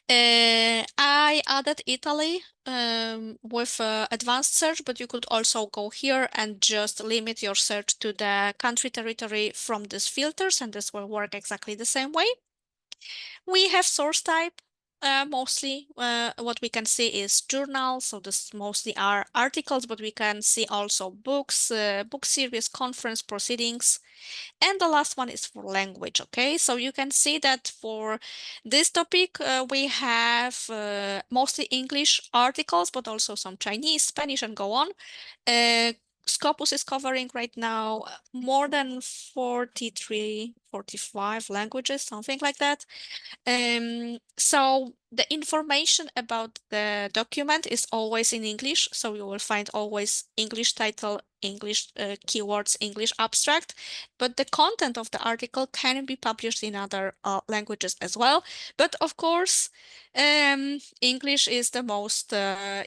I added Italy with advanced search, but you could also go here and just limit your search to the country territory from these filters, and this will work exactly the same way. We have source type. Mostly what we can see is journals, so this mostly are articles, but we can see also books, book series, conference proceedings. And the last one is for language, okay? So you can see that for this topic, we have mostly English articles, but also some Chinese, Spanish, and go on. Uh, Scopus is covering right now more than 43, 45 languages, something like that. So the information about the document is always in English. So you will find always English title, English keywords, English abstract, but the content of the article can be published in other languages as well. But of course, English is the most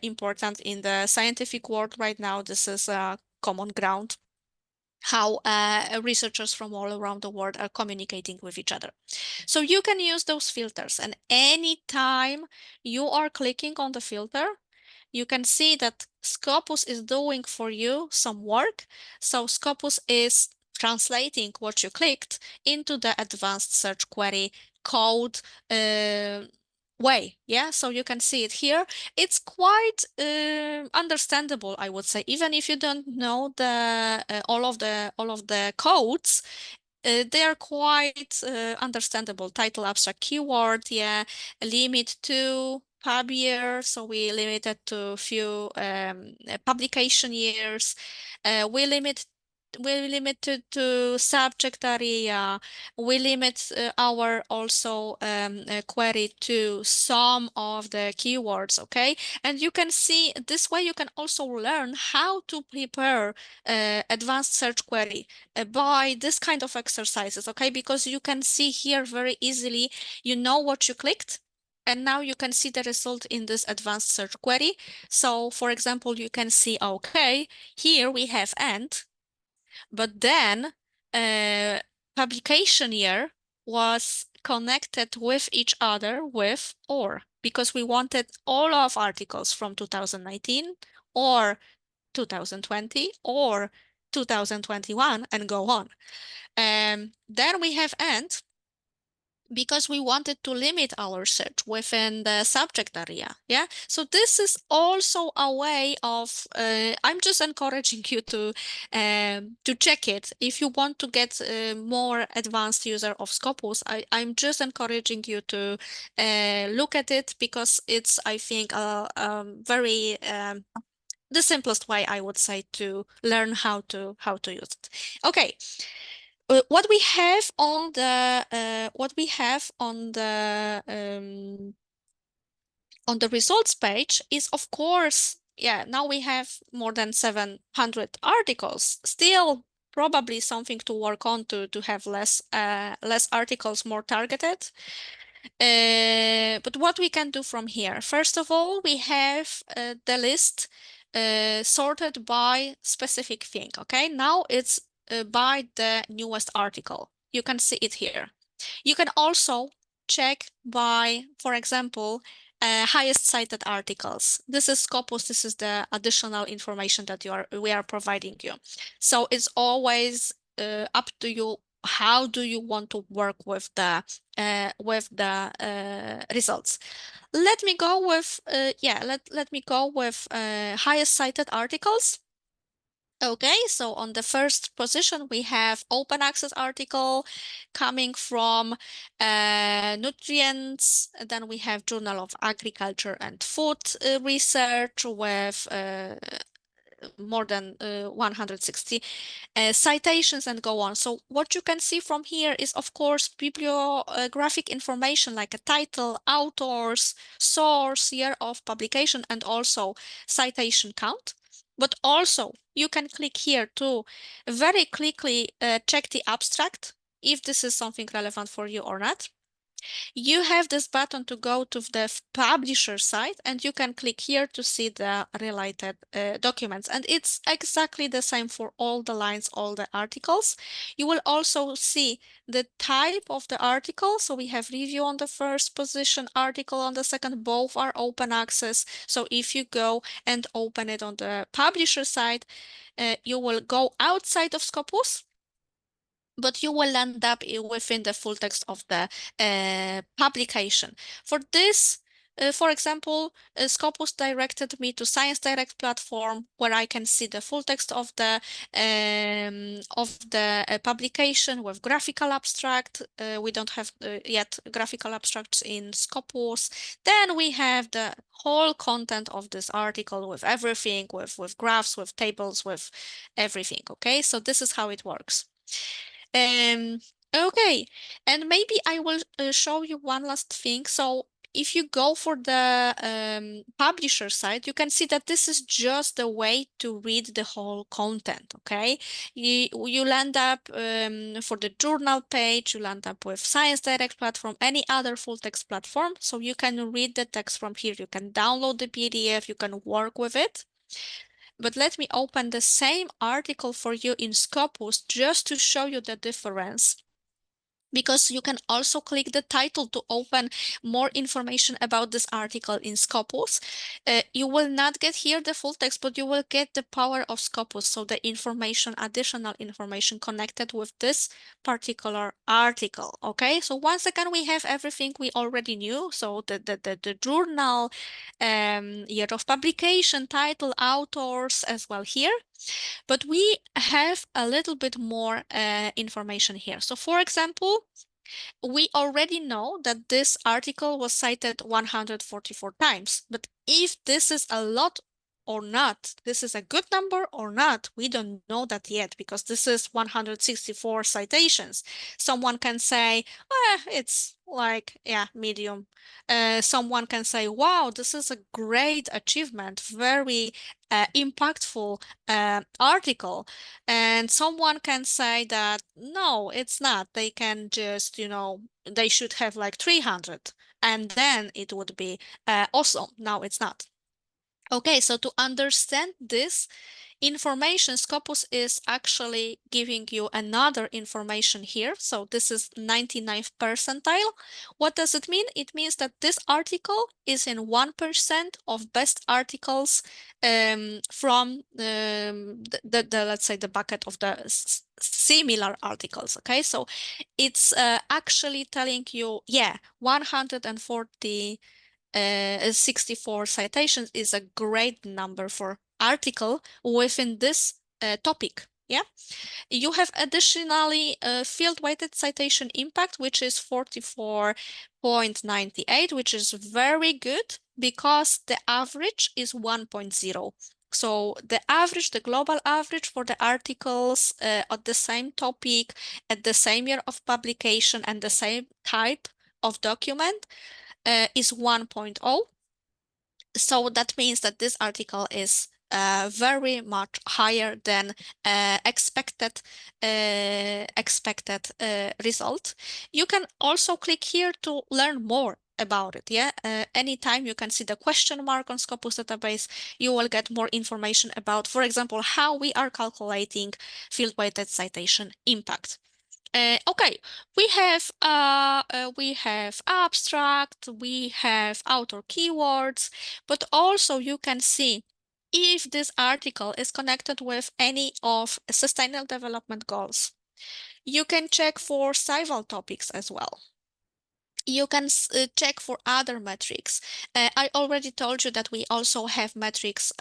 important in the scientific world right now. This is a common ground how researchers from all around the world are communicating with each other. So you can use those filters, and anytime you are clicking on the filter, you can see that Scopus is doing for you some work. So Scopus is translating what you clicked into the advanced search query code way. Yeah, so you can see it here. It's quite understandable, I would say, even if you don't know the all of the codes. They are quite understandable. Title, abstract, keyword, yeah. Limit to pub year, so we limit it to few publication years. We limit to subject area. We limit our also query to some of the keywords, okay? And you can see this way you can also learn how to prepare advanced search query by this kind of exercises, okay? Because you can see here very easily, you know what you clicked, and now you can see the result in this advanced search query. So for example, you can see, okay, here we have and, but then publication year was connected with each other with or, because we wanted all of articles from 2019 or 2020 or 2021 and go on. Then we have and, because we wanted to limit our search within the subject area. Yeah. So this is also a way of, I'm just encouraging you to check it. If you want to get more advanced user of Scopus, I'm just encouraging you to look at it, because it's, I think, very, the simplest way, I would say, to learn how to use it. Okay, what we have on the on the results page is, of course, yeah, now we have more than 700 articles. Still, probably something to work on to have less articles, more targeted. But what we can do from here, first of all, we have the list sorted by specific thing. Okay, now it's by the newest article. You can see it here. You can also check by, for example, highest cited articles. This is Scopus. This is the additional information that we are providing you. So it's always up to you. How do you want to work with the results? Let me go with let me go with highest cited articles. Okay, so on the first position, we have open access article coming from nutrients. Then we have Journal of Agriculture and Food Research with more than 160 citations and go on. So what you can see from here is, of course, bibliographic information like a title, authors, source, year of publication, and also citation count. But also you can click here to very quickly check the abstract, if this is something relevant for you or not. You have this button to go to the publisher site, and you can click here to see the related documents. And it's exactly the same for all the lines, all the articles. You will also see the type of the article. So we have review on the first position, article on the second, both are open access. So if you go and open it on the publisher side, you will go outside of Scopus, but you will end up within the full text of the publication. For this, for example, Scopus directed me to Science Direct platform, where I can see the full text of the publication with graphical abstract. We don't have yet graphical abstracts in Scopus. Then we have the whole content of this article with everything, with graphs, with tables, with everything. Okay, so this is how it works. Okay, and maybe I will show you one last thing. So if you go for the publisher side, you can see that this is just the way to read the whole content, okay? You'll end up, for the journal page, you'll end up with Science Direct platform, any other full text platform. So you can read the text from here. You can download the PDF, you can work with it. But let me open the same article for you in Scopus just to show you the difference. because you can also click the title to open more information about this article in Scopus. You will not get here the full text, but you will get the power of Scopus, so the information, additional information connected with this particular article. Okay, so once again, we have everything we already knew. So the journal, year of publication, title, authors as well here. But we have a little bit more information here. So for example, we already know that this article was cited 144 times, but if this is a lot or not, this is a good number or not, we don't know that yet because this is 164 citations. Someone can say, it's like, yeah, medium. Someone can say, wow, this is a great achievement, very impactful article. And someone can say that, no, it's not. They can just, they should have like 300 and then it would be awesome. No, it's not. Okay, so to understand this, information, Scopus is actually giving you another information here. So this is 99th percentile. What does it mean? It means that this article is in 1% of best articles from let's say the bucket of the similar articles. Okay, so it's actually telling you, yeah, 140 64 citations is a great number for article within this topic. Yeah, you have additionally field-weighted citation impact, which is 44.98, which is very good because the average is 1.0. So the average, the global average for the articles on the same topic at the same year of publication and the same type of document is 1.0. So that means that this article is very much higher than expected result. You can also click here to learn more about it. Yeah, anytime you can see the question mark on Scopus database, you will get more information about, for example, how we are calculating field-weighted citation impact. Okay, we have abstract, we have author keywords, but also you can see if this article is connected with any of sustainable development goals. You can check for civil topics as well. You can check for other metrics. I already told you that we also have metrics,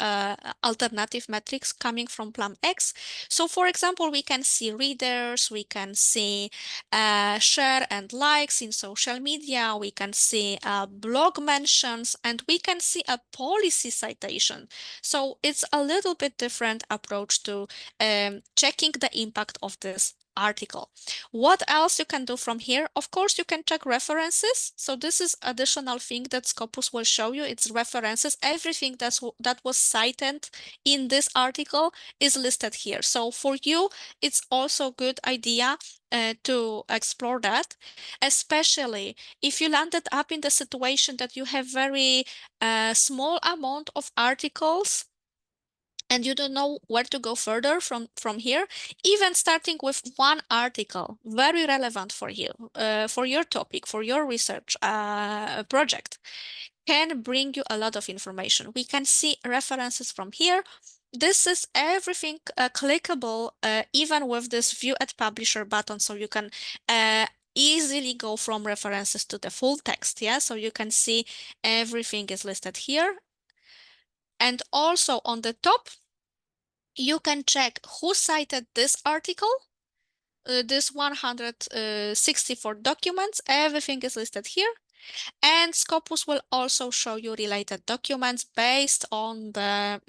alternative metrics coming from Plum X. So for example, we can see readers, we can see share and likes in social media, we can see blog mentions, and we can see a policy citation. So it's a little bit different approach to checking the impact of this article. What else you can do from here? Of course, you can check references. So this is additional thing that Scopus will show you. It's references. Everything that was cited in this article is listed here. So for you, it's also a good idea to explore that, especially if you landed up in the situation that you have very small amount of articles and you don't know where to go further from here. Even starting with one article, very relevant for you, for your topic, for your research project, can bring you a lot of information. We can see references from here. This is everything clickable, even with this View at Publisher button, so you can easily go from references to the full text. Yeah, so you can see everything is listed here. And also on the top, you can check who cited this article, this 164 documents, everything is listed here. And Scopus will also show you related documents based on the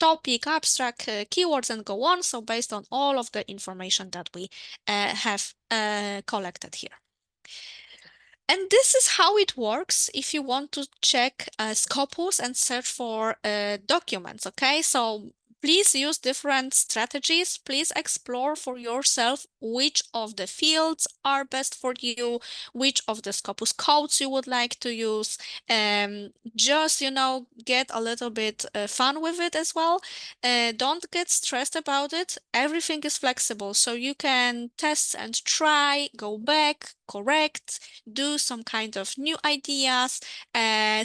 topic, abstract, keywords, and go on. So based on all of the information that we have collected here. And this is how it works if you want to check Scopus and search for documents, okay? So Please use different strategies. Please explore for yourself which of the fields are best for you, which of the Scopus codes you would like to use. Just, get a little bit fun with it as well. Don't get stressed about it. Everything is flexible, so you can test and try, go back, correct, do some kind of new ideas,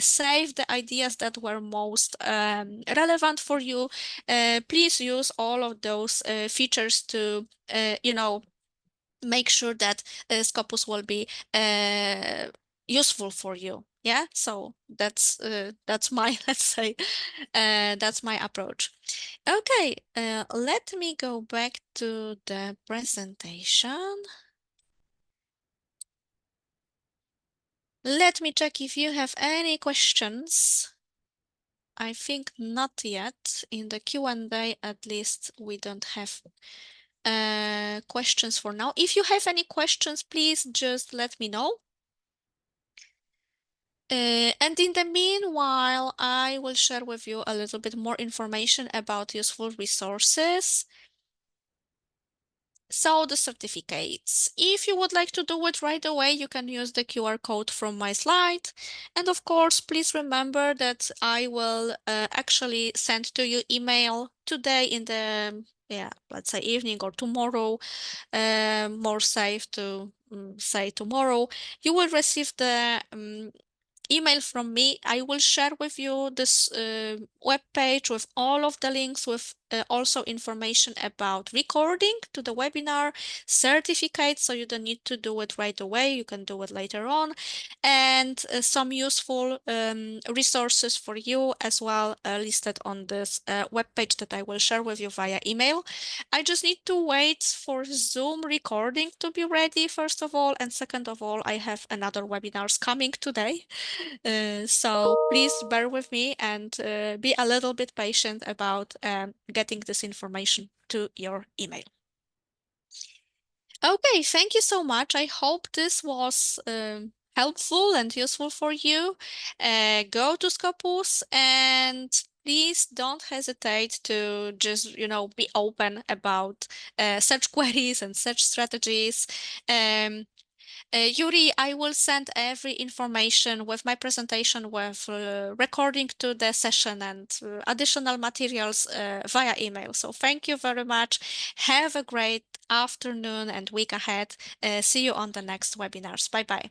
save the ideas that were most relevant for you. Please use all of those features to, make sure that Scopus will be useful for you. Yeah, so that's my let's say that's my approach. Okay, let me go back to the presentation. Let me check if you have any questions. I think not yet. In the Q&A, at least we don't have questions for now. If you have any questions, please just let me know. And in the meanwhile, I will share with you a little bit more information about useful resources. So the certificates, if you would like to do it right away, you can use the QR code from my slide. And of course, please remember that I will actually send to you email today in the, yeah, let's say evening or tomorrow, more safe to say tomorrow. You will receive the email from me. I will share with you this web page with all of the links, with also information about recording to the webinar, certificates, so you don't need to do it right away. You can do it later on, and some useful resources for you as well, listed on this web page that I will share with you via email. I just need to wait for Zoom recording to be ready, first of all, and second of all, I have another webinars coming today. So please bear with me and be a little bit patient about getting this information to your email. Okay, thank you so much. I hope this was helpful and useful for you. Go to Scopus and please don't hesitate to just, be open about such queries and such strategies. Um, Yuri, I will send every information with my presentation, with recording to the session and additional materials via email. So thank you very much. Have a great afternoon and week ahead. See you on the next webinars. Bye bye.